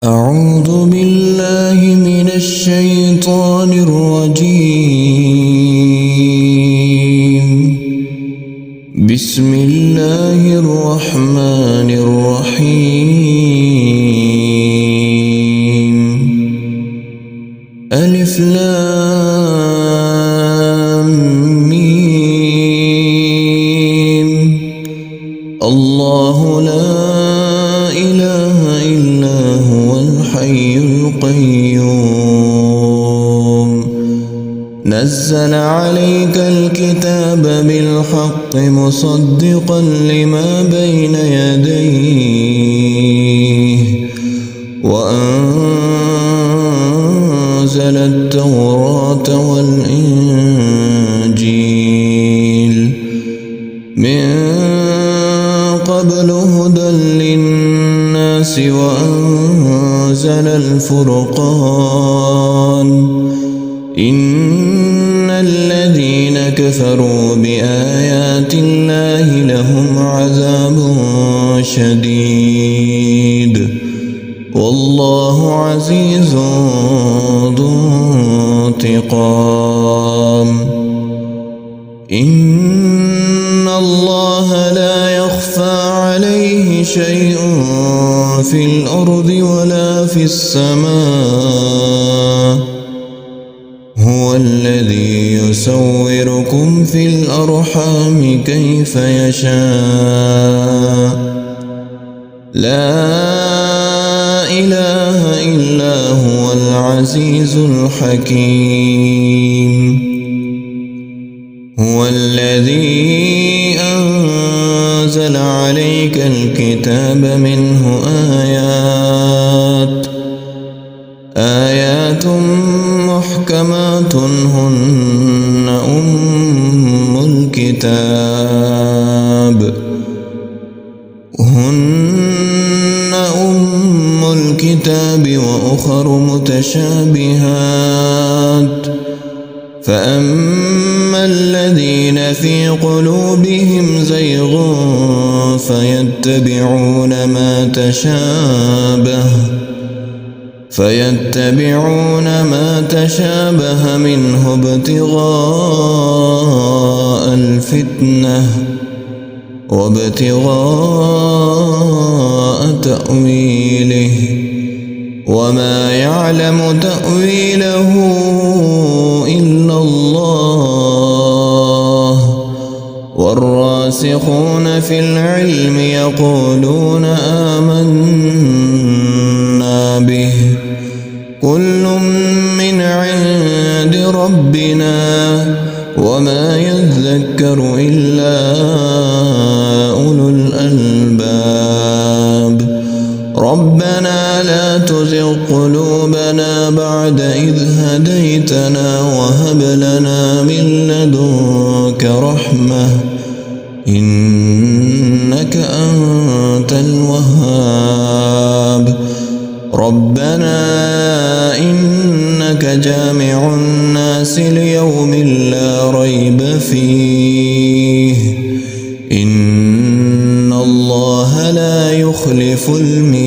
أعوذ بالله من الشيطان الرجيم. بسم الله الرحمن الرحيم. ألف لام ميم. الله لا إله إلا هو الحي القيوم. نزل عليك الكتاب بالحق مصدقا لما بين يديه وأنزل التوراة والإنجيل من قبل هدى للناس وأنزل الفرقان. إن الذين كفروا بآيات الله لهم عذاب شديد والله عزيز ذو انتقام. إن الله لا يخفى عليه شيء في الأرض ولا في السماء. هو الذي يصوركم في الأرحام كيف يشاء. لا إله إلا هو العزيز الحكيم. هو الذي أنزل عليك الكتاب منه آيات محكمات هن أم الكتاب وأخر متشابهات. فأما الذين في قلوبهم زيغ فيتبعون ما تشابه منه ابتغاء الفتنة وابتغاء تأويله وما يعلم تأويله إلا الله. والراسخون في العلم يقولون آمنا به كل من عند ربنا وما يذكر إلا أولو الألباب. ربنا لا تزغ قلوبنا بعد إذ هديتنا وهب لنا من لدنك رحمة إنك أنت الوهاب. ربنا إنك جامع الناس ليوم لا ريب فيه إن الله لا يخلف الميعاد.